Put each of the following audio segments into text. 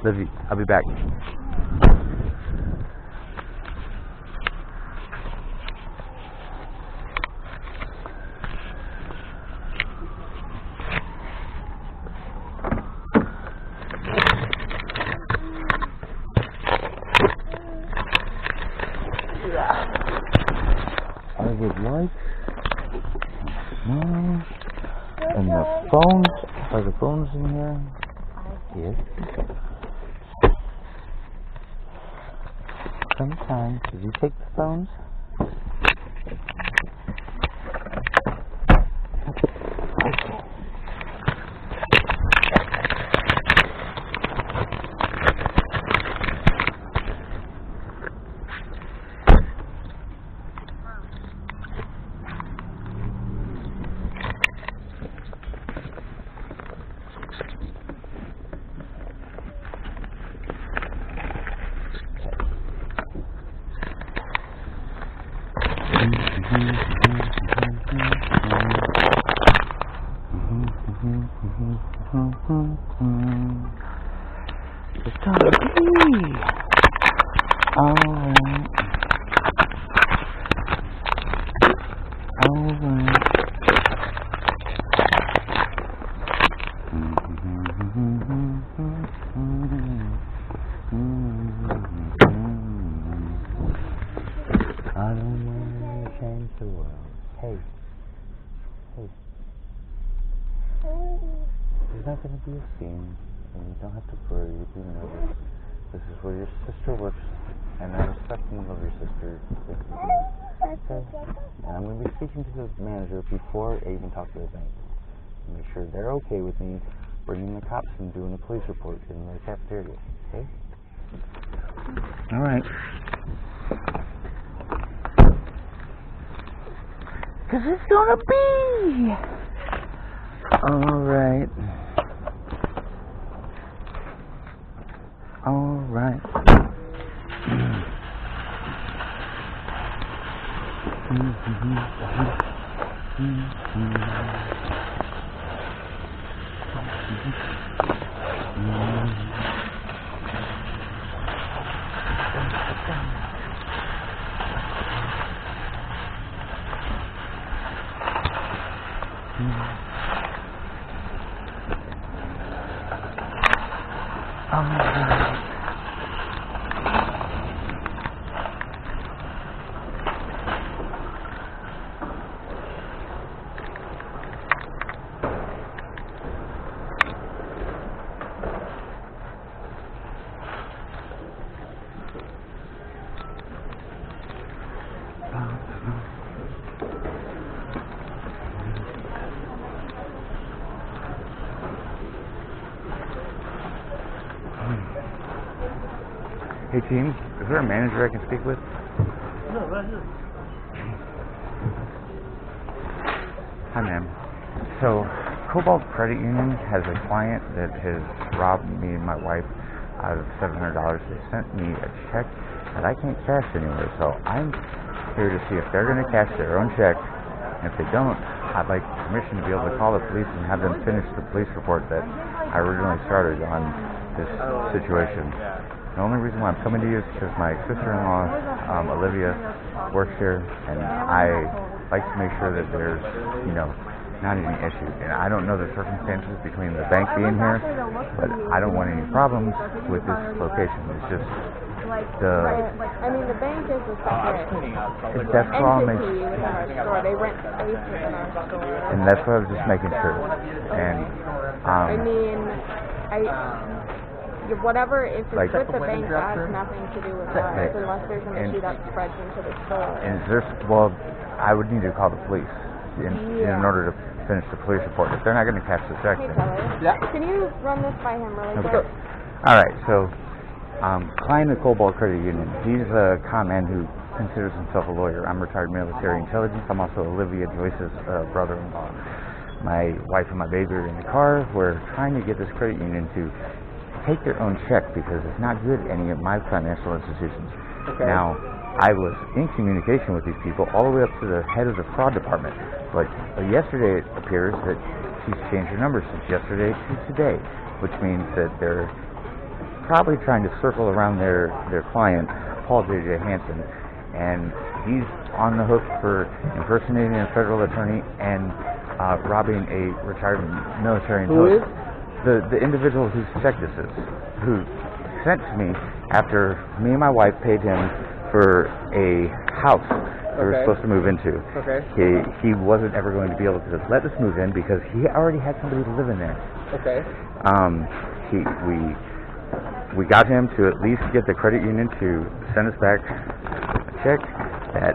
Livy, I'll be back. I would like and the phones. Are the phones in here? Yes. Sometimes, did you take the phones? It's gonna be alright. I don't want to change the world. Hey. There's not going to be a scene, and you don't have to worry or be nervous. This is where your sister works, and I respect and love your sister. Okay? And I'm going to be speaking to the manager before I even talk to the bank. Make sure they're okay with me bringing the cops and doing a police report in the cafeteria. Okay? All right. Because it's going to be all right. All right. Hey team, is there a manager I can speak with? No, right here. Hi ma'am. So, Cobalt Credit Union has a client that has robbed me and my wife out of $700. They sent me a check that I can't cash anywhere, so I'm here to see if they're going to cash their own check. And if they don't, I'd like permission to be able to call the police and have them finish the police report that I originally started on this situation. The only reason why I'm coming to you is because my sister-in-law, Olivia, works here, and I like to make sure that there's, not any issue. And I don't know the circumstances between the bank being here, but I don't want any problems with this location. It's just the... I mean, the bank is a separate that's all entity within our store. They rent space within our store. And that's what I was just making sure. And, whatever, if it's like, with the bank, that has nothing to do with us, unless there's an issue that spreads into the store. And I would need to call the police in order to finish the police report. If they're not going to cash the check, Hey, then... Can you run this by him really Okay. quick? All right, so client of Cobalt Credit Union, he's a con man who considers himself a lawyer. I'm retired military intelligence. I'm also Olivia Joyce's brother-in-law. My wife and my baby are in the car. We're trying to get this credit union to take their own check because it's not good at any of my financial institutions. Okay. Now, I was in communication with these people all the way up to the head of the fraud department, but yesterday it appears that she's changed her number since yesterday to today, which means that they're probably trying to circle around their client, Paul J.J. Hansen, and he's on the hook for impersonating a federal attorney and robbing a retired military intelligence. Who is? The individual whose check this is, who sent to me after me and my wife paid him for a house we were supposed to move into. Okay. He wasn't ever going to be able to let us move in because he already had somebody to live in there. Okay. We got him to at least get the credit union to send us back a check that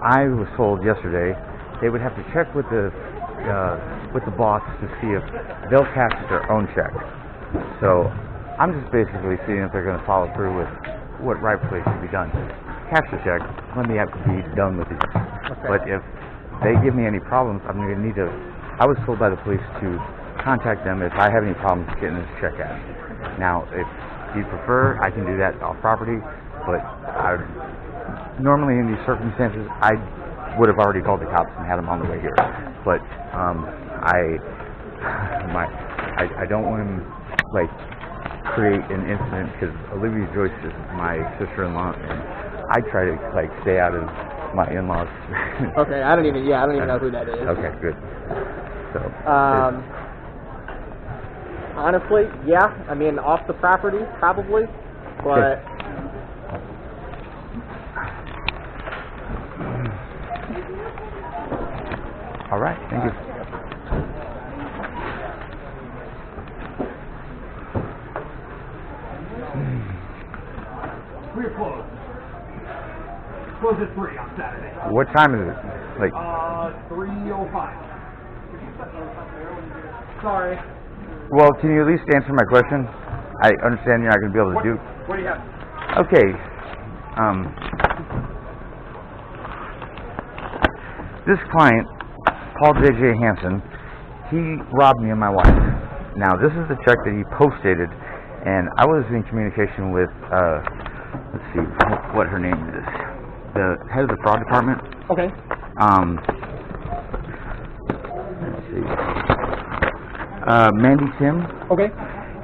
I was told yesterday they would have to check with the boss to see if they'll cash their own check. So I'm just basically seeing if they're going to follow through with what rightfully should be done. Cash the check, let me have to be done with it. Okay. But if they give me any problems, I'm going to need to. I was told by the police to contact them if I have any problems getting this check out. Now, if you prefer, I can do that off property, but normally in these circumstances, I would have already called the cops and had them on the way here. But I don't want to create an incident because Olivia Joyce is my sister-in-law, and I try to stay out of my in-laws. Okay, I don't even know who that is. Okay, good. So honestly, yeah, I mean off the property probably, but all right, thank you. We're closed. Closed at 3 on Saturday. What time is it? 3:05. Sorry. Well, can you at least answer my question? I understand you're not going to be able to do. What do you have? Okay. This client, Paul J.J. Hansen, he robbed me and my wife. Now, this is the check that he post-dated, and I was in communication with, let's see what her name is, the head of the fraud department. okay. Let's see. Mandy Tim. Okay.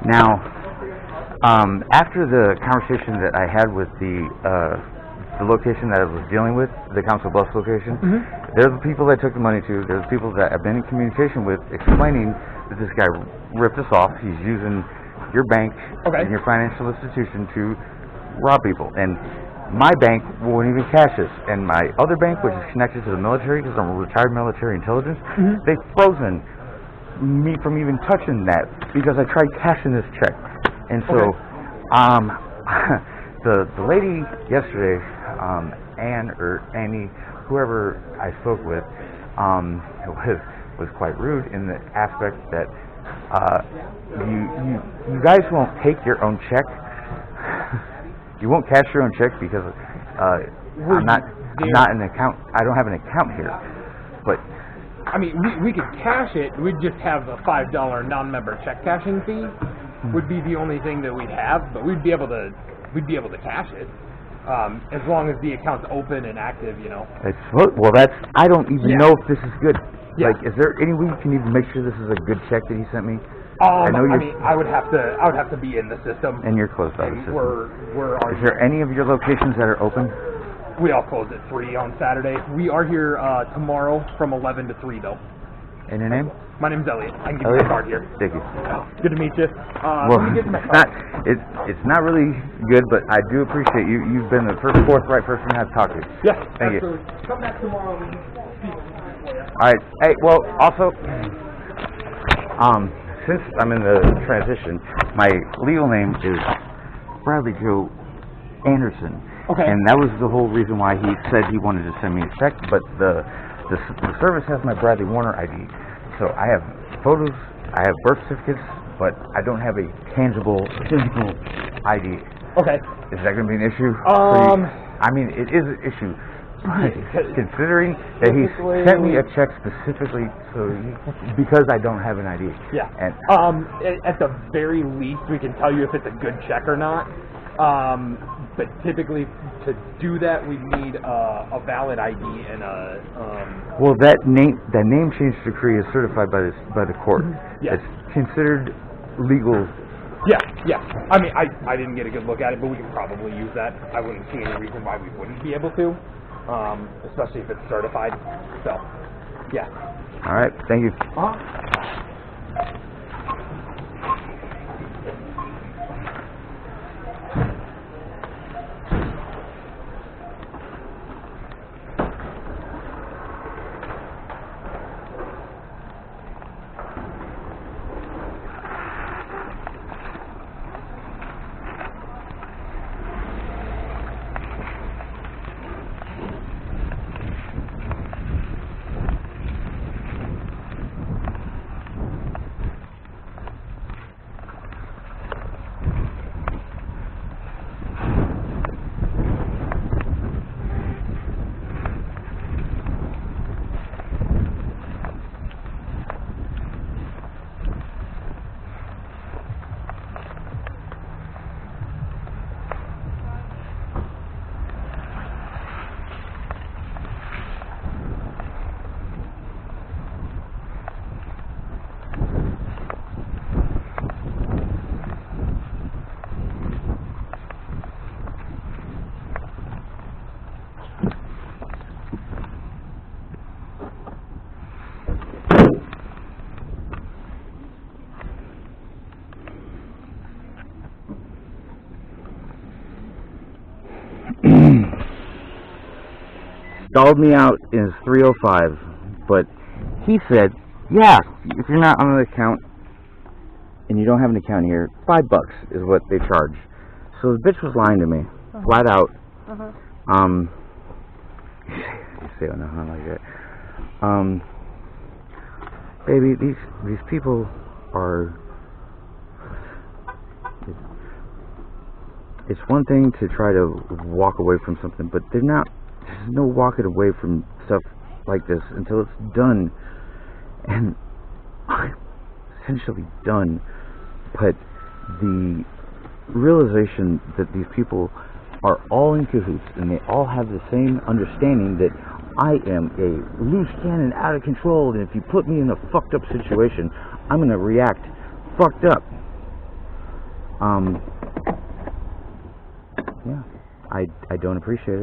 Now, after the conversation that I had with the location that I was dealing with, the Council Bluffs location, they're the people that took the money to. They're the people that I've been in communication with, explaining that this guy ripped us off. He's using your bank and your financial institution to rob people. And my bank won't even cash this. And my other bank, which is connected to the military, because I'm a retired military intelligence, they've frozen me from even touching that because I tried cashing this check. And so, the lady yesterday, Anne or Annie, whoever I spoke with, was quite rude in the aspect that you guys won't take your own check. You won't cash your own check because I'm not an account. I don't have an account here. But I mean, we could cash it. We'd just have a $5 non-member check cashing fee. Would be the only thing that we'd have, but we'd be able to cash it as long as the account's open and active. I don't even know if this is good. Yeah. Is there any way you can even make sure this is a good check that he sent me? I would have to be in the system. And you're closed out of the system. Is there any of your locations that are open? We all close at 3 on Saturday. We are here tomorrow from 11 to 3 though. And your name? My name's Elliot. I can give you a card here. Thank you. Good to meet you. Well, it's not really good, but I do appreciate you. You've been the forthright person I've talked to. Yeah, Thank absolutely. you. Come back tomorrow and speak. All right. Hey, well, also, since I'm in the transition, my legal name is Bradley Joe Anderson. Okay. And that was the whole reason why he said he wanted to send me a check, but the service has my Bradley Warner ID. So I have photos, I have birth certificates, but I don't have a tangible physical ID. Okay. Is that going to be an issue? I mean, it is an issue. Considering that he sent me a check specifically because I don't have an ID. Yeah. And at the very least, we can tell you if it's a good check or not. But typically, to do that, we need a valid ID and a. Well, that name change decree is certified by the court. Yes. It's considered legal Yeah. I mean, I didn't get a good look at it, but we could probably use that. I wouldn't see any reason why we wouldn't be able to, especially if it's certified. So, yeah. All right, thank you. Stalled me out in his 305, but he said, yeah, if you're not on an account and you don't have an account here, $5 is what they charge. So the bitch was lying to me, flat out. You say on the like that. Baby, these people are. It's one thing to try to walk away from something, but they're not. There's no walking away from stuff like this until it's done, and essentially done. But the realization that these people are all in cahoots and they all have the same understanding that I am a loose cannon out of control, and if you put me in a fucked up situation, I'm gonna react fucked up. Yeah, I don't appreciate it.